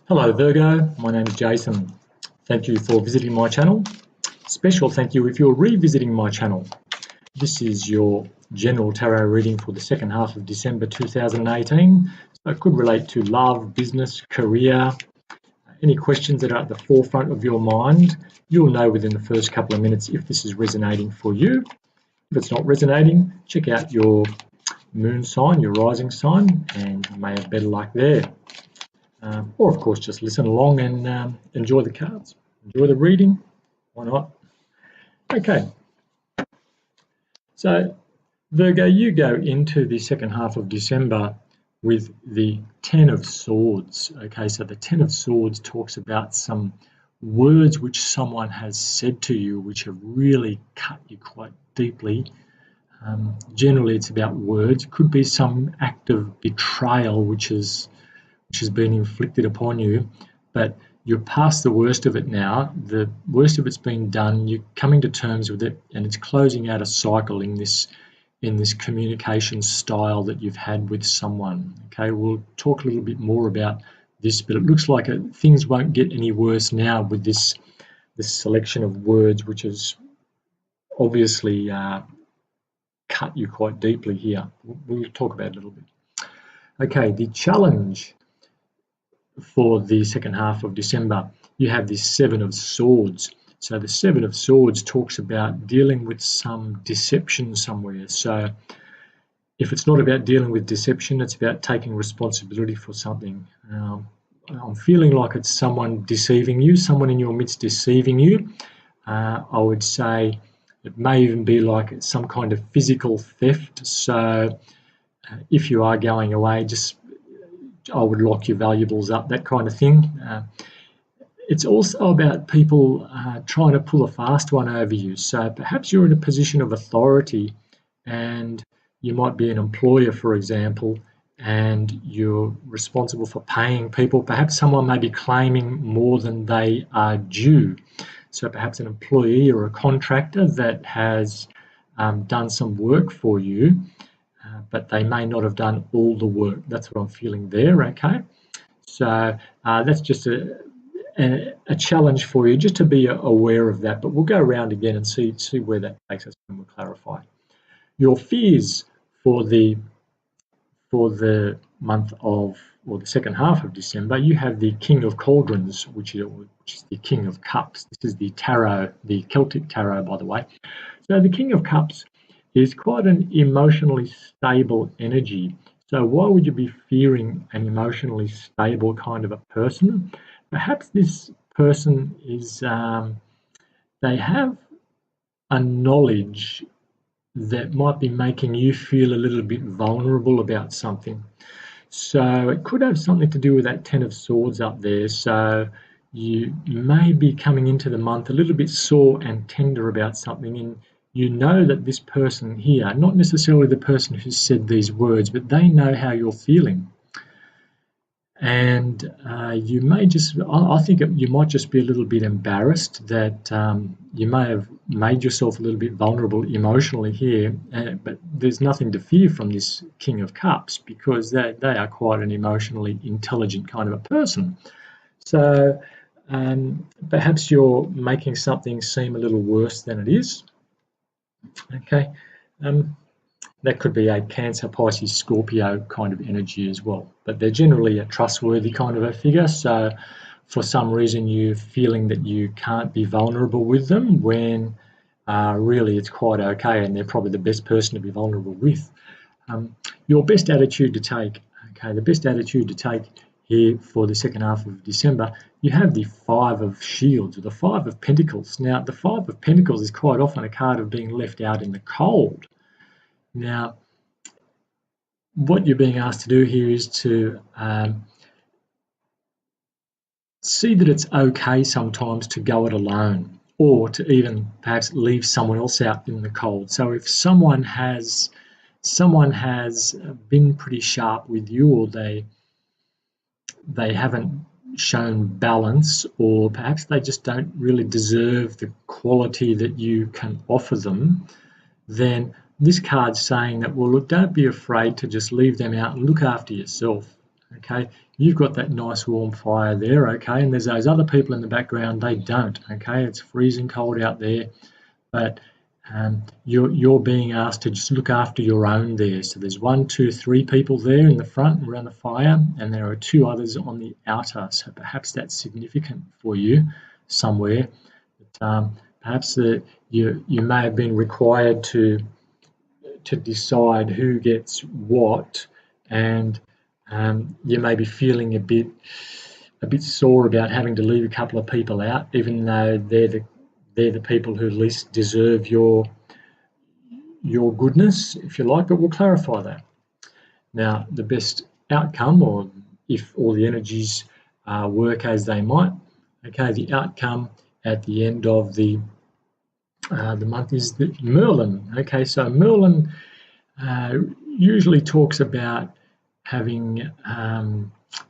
Hello Virgo, my name is Jason. Thank you for visiting my channel. Special thank you if you're revisiting my channel. This is your general tarot reading for the second half of December 2018. So it could relate to love, business, career, any questions that are at the forefront of your mind. You'll know within the first couple of minutes if this is resonating for you. If it's not resonating, check out your moon sign, your rising sign, and you may have better luck there. Or of course just listen along and enjoy the cards, enjoy the reading, why not? Okay, so Virgo, you go into the second half of December with the Ten of Swords. Okay, so the Ten of Swords talks about some words which someone has said to you which have really cut you quite deeply. Generally it's about words. Could be some act of betrayal which has been inflicted upon you, but you're past the worst of it now. The worst of it's been done. You're coming to terms with it, and it's closing out a cycle in this communication style that you've had with someone. Okay, we'll talk a little bit more about this, but it looks like things won't get any worse now with this selection of words, which has obviously cut you quite deeply here. We'll talk about it a little bit. Okay, the challenge for the second half of December, you have this Seven of Swords. So the Seven of Swords talks about dealing with some deception somewhere. So if it's not about dealing with deception, it's about taking responsibility for something. I'm feeling like it's someone deceiving you, someone in your midst deceiving you. I would say it may even be like some kind of physical theft. So if you are going away, I would lock your valuables up, that kind of thing. It's also about people trying to pull a fast one over you. So perhaps you're in a position of authority and you might be an employer, for example, and you're responsible for paying people. Perhaps someone may be claiming more than they are due. So perhaps an employee or a contractor that has done some work for you, but they may not have done all the work. That's what I'm feeling there, okay? So that's just a challenge for you, just to be aware of that. But we'll go around again and see where that takes us, and we'll clarify. Your fears for the month of, or the second half of December, you have the King of Cauldrons, which is the King of Cups. This is the tarot, the Celtic tarot, by the way. So the King of Cups is quite an emotionally stable energy. So why would you be fearing an emotionally stable kind of a person? Perhaps this person is, they have a knowledge that might be making you feel a little bit vulnerable about something. So it could have something to do with that Ten of Swords up there. So you may be coming into the month a little bit sore and tender about something, and you know that this person here, not necessarily the person who said these words, but they know how you're feeling. And you may just, I think you might just be a little bit embarrassed that you may have made yourself a little bit vulnerable emotionally here, but there's nothing to fear from this King of Cups, because they are quite an emotionally intelligent kind of a person. So perhaps you're making something seem a little worse than it is. Okay, that could be a Cancer, Pisces, Scorpio kind of energy as well, but they're generally a trustworthy kind of a figure. So for some reason you're feeling that you can't be vulnerable with them, when really it's quite okay, and they're probably the best person to be vulnerable with. Your best attitude to take, okay, the best attitude to take here for the second half of December, you have the Five of Shields, or the Five of Pentacles. Now, the Five of Pentacles is quite often a card of being left out in the cold. Now, what you're being asked to do here is to see that it's okay sometimes to go it alone, or to even perhaps leave someone else out in the cold. So if someone has been pretty sharp with you, or they haven't shown balance, or perhaps they just don't really deserve the quality that you can offer them, then this card's saying that, well, look, don't be afraid to just leave them out and look after yourself. Okay, You've got that nice warm fire there, okay, and there's those other people in the background, they don't, okay. It's freezing cold out there, but you're being asked to just look after your own there. So there's 1, 2, 3 people there in the front around the fire, and there are 2 others on the outer. So perhaps that's significant for you somewhere. But, perhaps you may have been required to decide who gets what, and you may be feeling a bit sore about having to leave a couple of people out, even though they're the people who least deserve your goodness, if you like, but we'll clarify that. Now, the best outcome, or if all the energies work as they might, okay, the outcome at the end of the month is the Merlin. Okay, so Merlin usually talks about having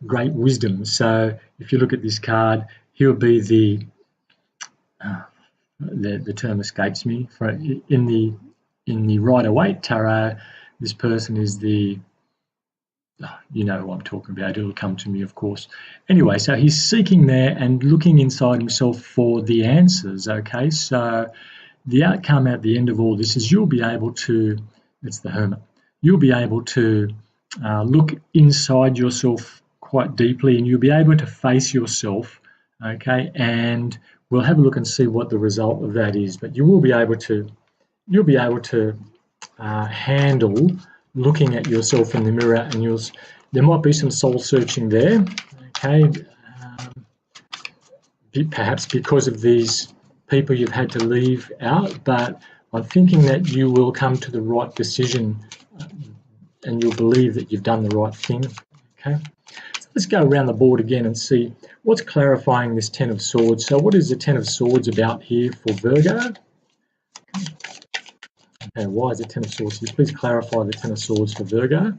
great wisdom. So if you look at this card, he'll be the term escapes me. In the Rider-Waite Tarot, this person is the, you know what I'm talking about, it'll come to me, of course. Anyway, so he's seeking there and looking inside himself for the answers, okay? So the outcome at the end of all this is you'll be able to, it's the Hermit, you'll be able to look inside yourself quite deeply, and you'll be able to face yourself, okay? And we'll have a look and see what the result of that is. But you will be able to, handle looking at yourself in the mirror, and there might be some soul searching there, okay? Perhaps because of these people you've had to leave out, but I'm thinking that you will come to the right decision, and you'll believe that you've done the right thing, okay? So let's go around the board again and see what's clarifying this Ten of Swords. So what is the Ten of Swords about here for Virgo? Okay, why is the Ten of Swords here? Please clarify the Ten of Swords for Virgo.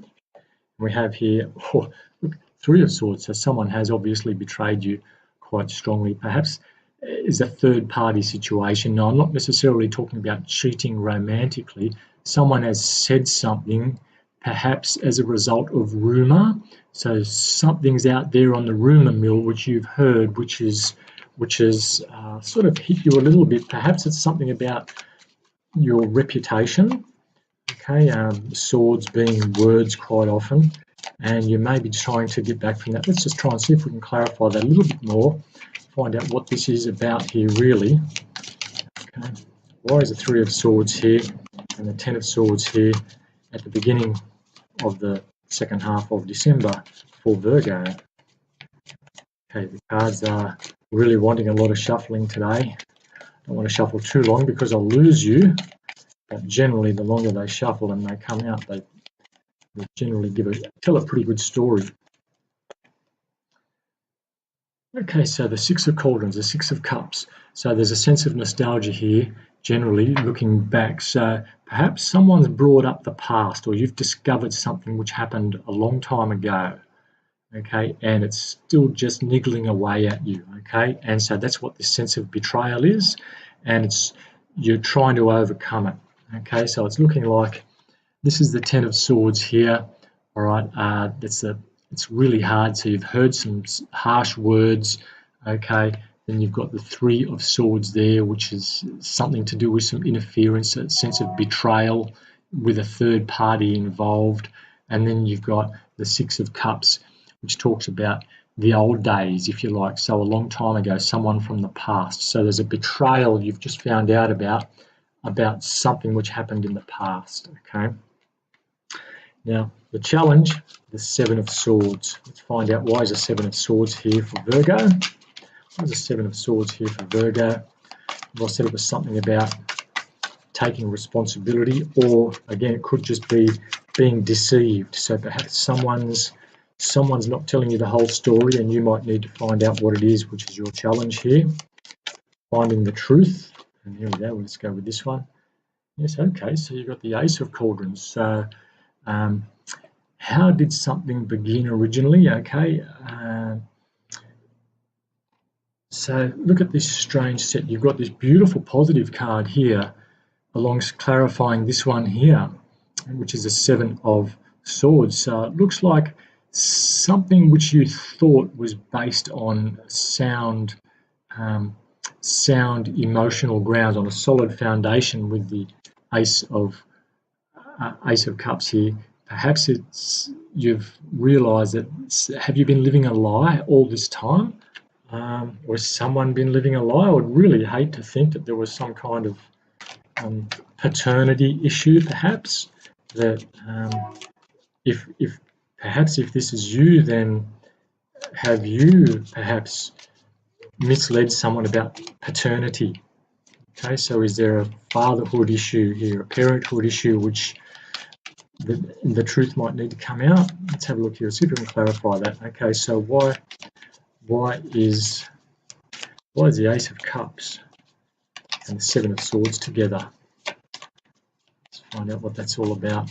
We have here, look, Three of Swords. So someone has obviously betrayed you quite strongly. Perhaps is a third-party situation. Now, I'm not necessarily talking about cheating romantically. Someone has said something, perhaps as a result of rumour. So something's out there on the rumour mill which you've heard, which is sort of hit you a little bit. Perhaps it's something about your reputation. Okay, swords being words quite often, and you may be trying to get back from that. Let's just try and see if we can clarify that a little bit more, find out what this is about here really. Okay, why is the Three of Swords here and the Ten of Swords here at the beginning of the second half of December for Virgo? Okay, the cards are really wanting a lot of shuffling today. Don't want to shuffle too long because I'll lose you. But generally, the longer they shuffle and they come out, they generally tell a pretty good story. Okay, so the Six of Cauldrons, the Six of Cups. So there's a sense of nostalgia here, generally looking back. So perhaps someone's brought up the past, or you've discovered something which happened a long time ago. Okay, and it's still just niggling away at you. Okay, and so that's what this sense of betrayal is, and you're trying to overcome it. Okay, so it's looking like this is the Ten of Swords here. All right, it's really hard. So you've heard some harsh words. Okay, then you've got the Three of Swords there, which is something to do with some interference, a sense of betrayal with a third party involved. And then you've got the Six of Cups, which talks about the old days, if you like. So a long time ago, someone from the past. So there's a betrayal you've just found out about something which happened in the past, okay? Now, the challenge, the Seven of Swords. Let's find out why is the Seven of Swords here for Virgo. Why is the Seven of Swords here for Virgo? As I said, it was something about taking responsibility, or again, it could just be being deceived. So perhaps someone's not telling you the whole story, and you might need to find out what it is, which is your challenge here. Finding the truth. And here we go, let's go with this one. Yes, okay, so you've got the Ace of Cauldrons. So how did something begin originally? Okay, so look at this strange set. You've got this beautiful positive card here, clarifying this one here, which is the Seven of Swords. So it looks like something which you thought was based on sound emotional grounds, on a solid foundation with the Ace of Cups here. Perhaps you've realised that, have you been living a lie all this time? Or has someone been living a lie? I would really hate to think that there was some kind of paternity issue, perhaps, that if this is you, then have you perhaps misled someone about paternity? Okay, so is there a fatherhood issue here, a parenthood issue, which the truth might need to come out? Let's have a look here, see if we can clarify that. Okay, so why is the Ace of Cups and the Seven of Swords together? Let's find out what that's all about.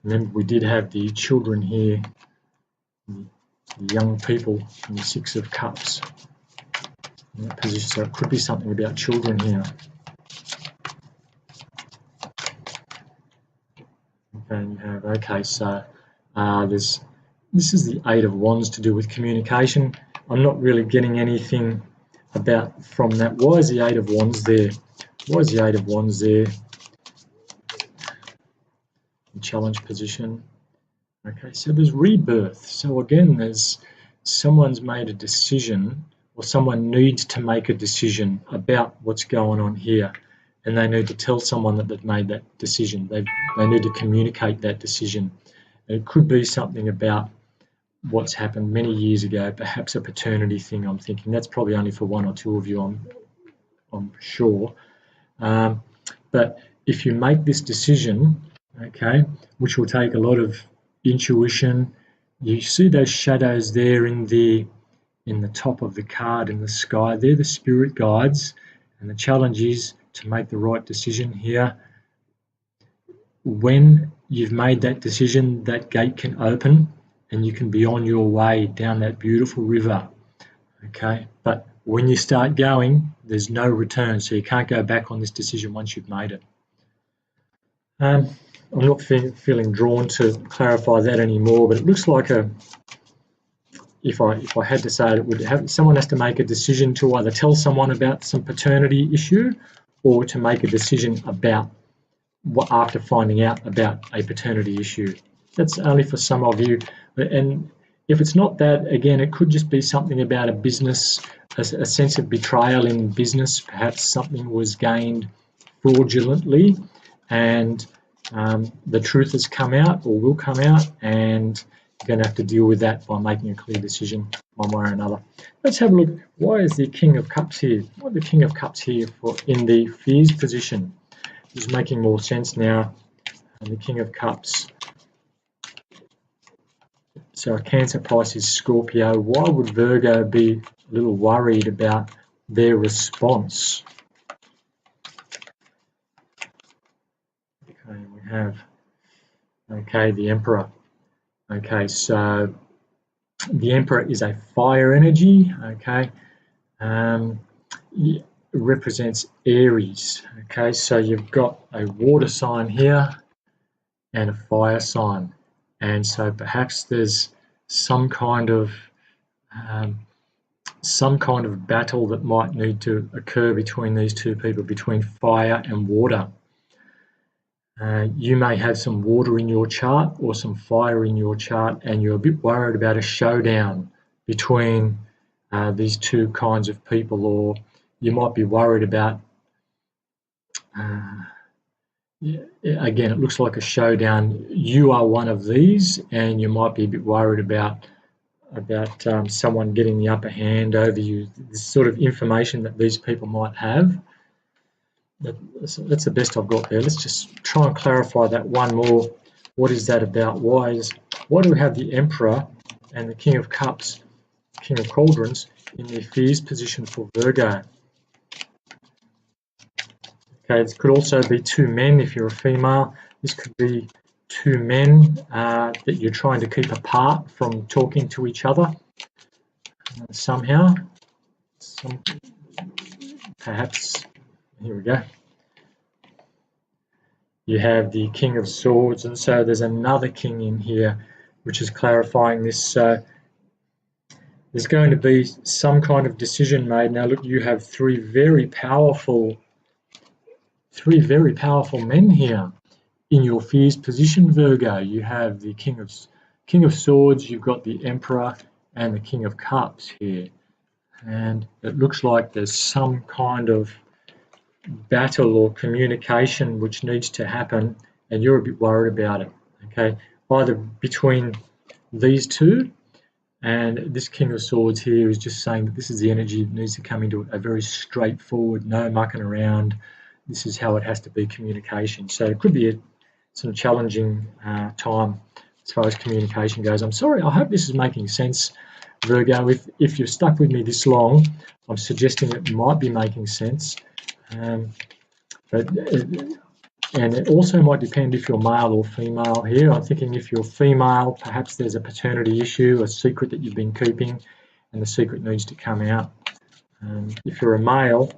Remember, we did have the children here, the young people, and the Six of Cups in that position, so it could be something about children here. And you have, okay, so this is the Eight of Wands, to do with communication. I'm not really getting anything about from that. Why is the Eight of Wands there? Why is the Eight of Wands there? In challenge position. Okay, so there's rebirth. So again, there's someone's made a decision, or someone needs to make a decision about what's going on here, and they need to tell someone that they've made that decision. They need to communicate that decision. And it could be something about what's happened many years ago, perhaps a paternity thing. I'm thinking that's probably only for one or two of you, I'm sure. But if you make this decision, okay, which will take a lot of intuition, you see those shadows there in the top of the card in the sky. They're the spirit guides, and the challenge is to make the right decision here. When you've made that decision, that gate can open and you can be on your way down that beautiful river. Okay, but when you start going, there's no return, so you can't go back on this decision once you've made it. I'm not feeling drawn to clarify that anymore, but it looks like if I had to say it, someone has to make a decision to either tell someone about some paternity issue, or to make a decision about after finding out about a paternity issue. That's only for some of you, and if it's not that, again, it could just be something about a business, a sense of betrayal in business. Perhaps something was gained fraudulently, and the truth has come out or will come out, and you're going to have to deal with that by making a clear decision one way or another. Let's have a look. Why is the King of Cups here? Why is the King of Cups here in the fears position? This is making more sense now. And the King of Cups. So Cancer, Pisces, Scorpio. Why would Virgo be a little worried about their response? Okay, we have, okay, the Emperor. Okay, so the Emperor is a fire energy, okay. It represents Aries, okay. So you've got a water sign here and a fire sign. And so perhaps there's some kind of battle that might need to occur between these two people, between fire and water. You may have some water in your chart or some fire in your chart, and you're a bit worried about a showdown between these two kinds of people, or you might be worried about, again, it looks like a showdown. You are one of these, and you might be a bit worried about someone getting the upper hand over you. This sort of information that these people might have. That's the best I've got there. Let's just try and clarify that one more. What is that about? Why do we have the Emperor and the King of Cups, King of Cauldrons, in their fears position for Virgo? Okay, it could also be two men if you're a female. This could be two men that you're trying to keep apart from talking to each other somehow. Perhaps, here we go. You have the King of Swords, and so there's another king in here. which is clarifying this. So there's going to be some kind of decision made. Now look, you have three very powerful men here in your fears position, Virgo. You have the King of Swords, you've got the Emperor, and the King of Cups here. And it looks like there's some kind of battle or communication which needs to happen, and you're a bit worried about it. Okay, either between these two, and this King of Swords here is just saying that this is the energy that needs to come into it, a very straightforward, no mucking around. This is how it has to be, communication. So it could be some challenging time as far as communication goes. I'm sorry, I hope this is making sense, Virgo. If you've stuck with me this long, I'm suggesting it might be making sense. And it also might depend if you're male or female here. I'm thinking if you're female, perhaps there's a paternity issue, a secret that you've been keeping, and the secret needs to come out. If you're a male,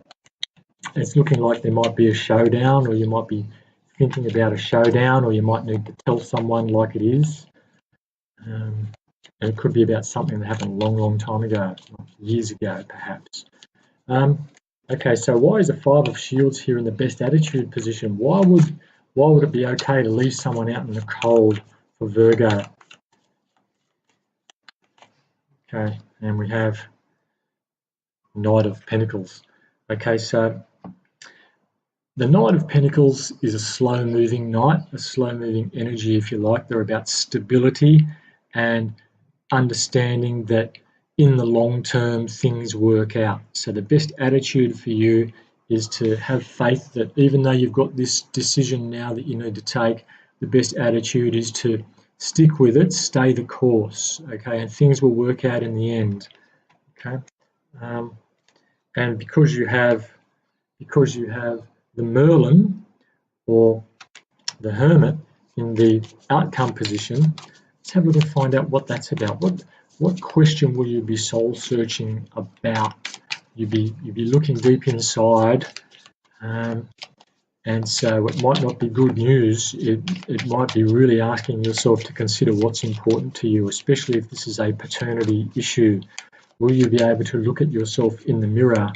it's looking like there might be a showdown, or you might be thinking about a showdown, or you might need to tell someone like it is. And it could be about something that happened a long, long time ago, years ago, perhaps. Okay, so why is the Five of Shields here in the best attitude position? Why would it be okay to leave someone out in the cold for Virgo? Okay, and we have Knight of Pentacles. Okay, so the Knight of Pentacles is a slow-moving knight, a slow-moving energy, if you like. They're about stability and understanding that in the long term things work out. So the best attitude for you is to have faith that even though you've got this decision now that you need to take, the best attitude is to stick with it, stay the course, okay, and things will work out in the end. Okay, and because you have the Merlin or the Hermit in the outcome position, let's have a look and find out what that's about. What question will you be soul searching about? You'll be looking deep inside, and so it might not be good news. It might be really asking yourself to consider what's important to you, especially if this is a paternity issue. Will you be able to look at yourself in the mirror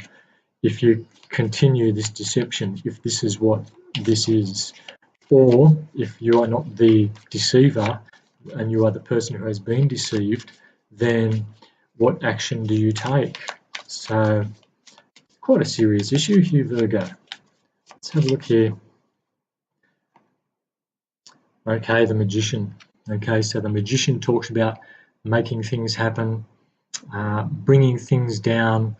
if you continue this deception, if this is what this is? Or if you are not the deceiver and you are the person who has been deceived, then what action do you take? So quite a serious issue here, Virgo. Let's have a look here. Okay, the Magician. Okay, so the Magician talks about making things happen, bringing things down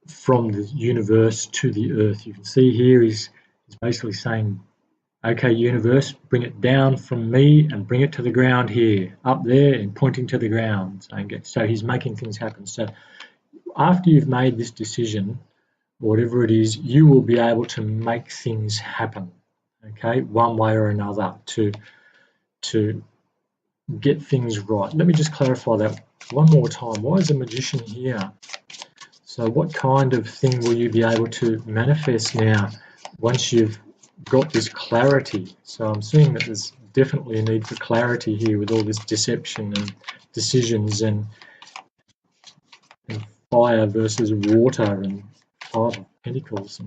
from the universe to the earth. You can see here he's basically saying, okay, universe, bring it down from me and bring it to the ground here, up there, and pointing to the ground. So he's making things happen. So after you've made this decision, whatever it is, you will be able to make things happen, okay, one way or another, to get things right. Let me just clarify that one more time. Why is the Magician here? So what kind of thing will you be able to manifest now once you've got this clarity? So I'm seeing that there's definitely a need for clarity here with all this deception and decisions and fire versus water and Five of Pentacles.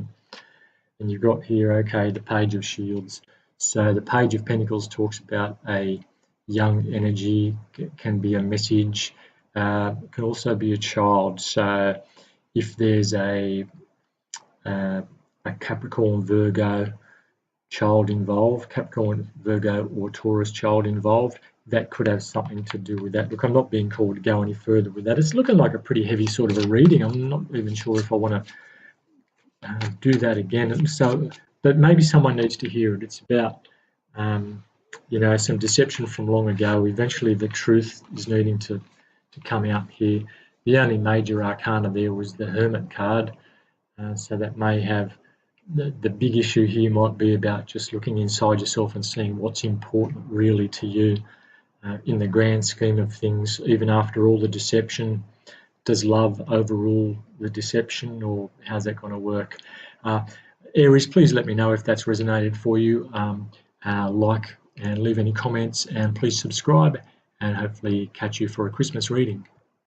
And you've got here, okay, the Page of Shields. So the Page of Pentacles talks about a young energy, can be a message, can also be a child. So if there's a Capricorn, Virgo child involved, Capricorn, Virgo or Taurus child involved, that could have something to do with that. Look, I'm not being called to go any further with that. It's looking like a pretty heavy sort of a reading. I'm not even sure if I want to do that again. So, but maybe someone needs to hear it. It's about some deception from long ago. Eventually the truth is needing to come out here. The only major arcana there was the Hermit card, so that may have the big issue here might be about just looking inside yourself and seeing what's important really to you in the grand scheme of things. Even after all the deception, does love overrule the deception, or how's that going to work? Aries, please let me know if that's resonated for you. Like and leave any comments, and please subscribe, and hopefully catch you for a Christmas reading.